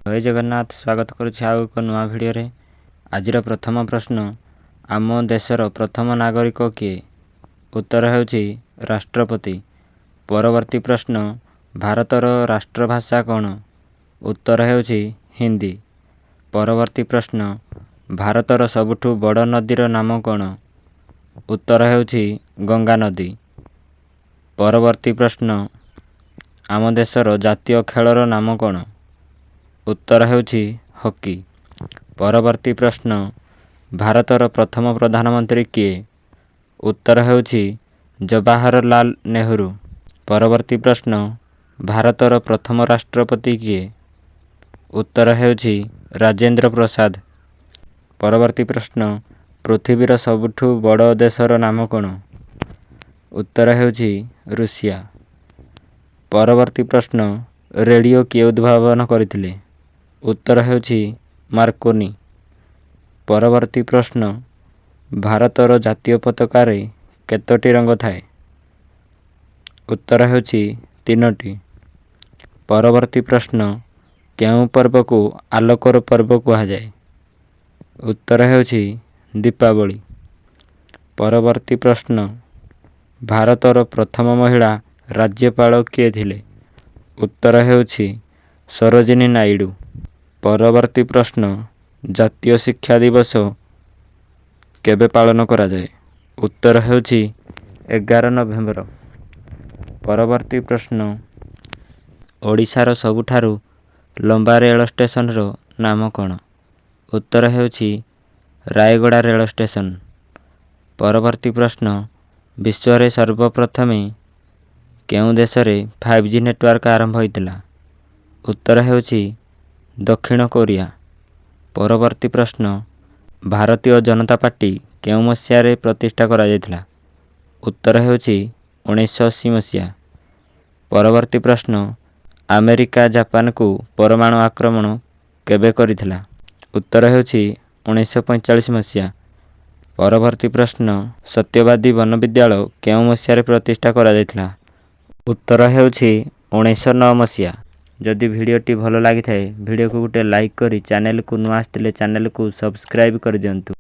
ଜୟ ଜଗନ୍ନାଥ। ସ୍ୱାଗତ କରୁଛି ଆଉ ଏକ ନୂଆ ଭିଡ଼ିଓରେ। ଆଜିର ପ୍ରଥମ ପ୍ରଶ୍ନ, ଆମ ଦେଶର ପ୍ରଥମ ନାଗରିକ କିଏ? ଉତ୍ତର ହେଉଛି ରାଷ୍ଟ୍ରପତି। ପରବର୍ତ୍ତୀ ପ୍ରଶ୍ନ, ଭାରତର ରାଷ୍ଟ୍ରଭାଷା କ'ଣ? ଉତ୍ତର ହେଉଛି ହିନ୍ଦୀ। ପରବର୍ତ୍ତୀ ପ୍ରଶ୍ନ, ଭାରତର ସବୁଠୁ ବଡ଼ ନଦୀର ନାମ କ'ଣ? ଉତ୍ତର ହେଉଛି ଗଙ୍ଗା ନଦୀ। ପରବର୍ତ୍ତୀ ପ୍ରଶ୍ନ, ଆମ ଦେଶର ଜାତୀୟ ଖେଳର ନାମ କ'ଣ? ଉତ୍ତର ହେଉଛି ହକି। ପରବର୍ତ୍ତୀ ପ୍ରଶ୍ନ, ଭାରତର ପ୍ରଥମ ପ୍ରଧାନମନ୍ତ୍ରୀ କିଏ? ଉତ୍ତର ହେଉଛି ଜବାହରଲାଲ ନେହେରୁ। ପରବର୍ତ୍ତୀ ପ୍ରଶ୍ନ, ଭାରତର ପ୍ରଥମ ରାଷ୍ଟ୍ରପତି କିଏ? ଉତ୍ତର ହେଉଛି ରାଜେନ୍ଦ୍ର ପ୍ରସାଦ। ପରବର୍ତ୍ତୀ ପ୍ରଶ୍ନ, ପୃଥିବୀର ସବୁଠୁ ବଡ଼ ଦେଶର ନାମ କ'ଣ? ଉତ୍ତର ହେଉଛି ରୁଷିଆ। ପରବର୍ତ୍ତୀ ପ୍ରଶ୍ନ, ରେଡ଼ିଓ କିଏ ଉଦ୍ଭାବନ କରିଥିଲେ? ଉତ୍ତର ହେଉଛି ମାର୍କୋନି। ପରବର୍ତ୍ତୀ ପ୍ରଶ୍ନ, ଭାରତର ଜାତୀୟ ପତାକାରେ କେତୋଟି ରଙ୍ଗ ଥାଏ? ଉତ୍ତର ହେଉଛି 3ଟି। ପରବର୍ତ୍ତୀ ପ୍ରଶ୍ନ, କେଉଁ ପର୍ବକୁ ଆଲୋକର ପର୍ବ କୁହାଯାଏ? ଉତ୍ତର ହେଉଛି ଦୀପାବଳି। ପରବର୍ତ୍ତୀ ପ୍ରଶ୍ନ, ଭାରତର ପ୍ରଥମ ମହିଳା ରାଜ୍ୟପାଳ କିଏ ଥିଲେ? ଉତ୍ତର ହେଉଛି ସରୋଜିନୀ ନାଇଡୁ। ପରବର୍ତ୍ତୀ ପ୍ରଶ୍ନ, ଜାତୀୟ ଶିକ୍ଷା ଦିବସ କେବେ ପାଳନ କରାଯାଏ? ଉତ୍ତର ହେଉଛି 11 ନଭେମ୍ବର। ପରବର୍ତ୍ତୀ ପ୍ରଶ୍ନ, ଓଡ଼ିଶାର ସବୁଠାରୁ ଲମ୍ବା ରେଳ ଷ୍ଟେସନର ନାମ କ'ଣ? ଉତ୍ତର ହେଉଛି ରାୟଗଡ଼ା ରେଳ ଷ୍ଟେସନ। ପରବର୍ତ୍ତୀ ପ୍ରଶ୍ନ, ବିଶ୍ୱରେ ସର୍ବପ୍ରଥମେ କେଉଁ ଦେଶରେ 5G ନେଟୱାର୍କ ଆରମ୍ଭ ହୋଇଥିଲା? ଉତ୍ତର ହେଉଛି ଦକ୍ଷିଣ କୋରିଆ। ପରବର୍ତ୍ତୀ ପ୍ରଶ୍ନ, ଭାରତୀୟ ଜନତା ପାର୍ଟି କେଉଁ ମସିହାରେ ପ୍ରତିଷ୍ଠା କରାଯାଇଥିଲା? ଉତ୍ତର ହେଉଛି 1980 ମସିହା। ପରବର୍ତ୍ତୀ ପ୍ରଶ୍ନ, ଆମେରିକା ଜାପାନକୁ ପରମାଣୁ ଆକ୍ରମଣ କେବେ କରିଥିଲା? ଉତ୍ତର ହେଉଛି 1945 ମସିହା। ପରବର୍ତ୍ତୀ ପ୍ରଶ୍ନ, ସତ୍ୟବାଦୀ ବନବିଦ୍ୟାଳୟ କେଉଁ ମସିହାରେ ପ୍ରତିଷ୍ଠା କରାଯାଇଥିଲା? ଉତ୍ତର ହେଉଛି 1909 ମସିହା। ଯଦି ଭିଡ଼ିଓଟି ଭଲ ଲାଗିଥାଏ ଭିଡ଼ିଓକୁ ଗୋଟେ ଲାଇକ୍ କରି ଚ୍ୟାନେଲକୁ ନୂଆ ଆସିଥିଲେ ଚ୍ୟାନେଲକୁ ସବସ୍କ୍ରାଇବ୍ କରିଦିଅନ୍ତୁ।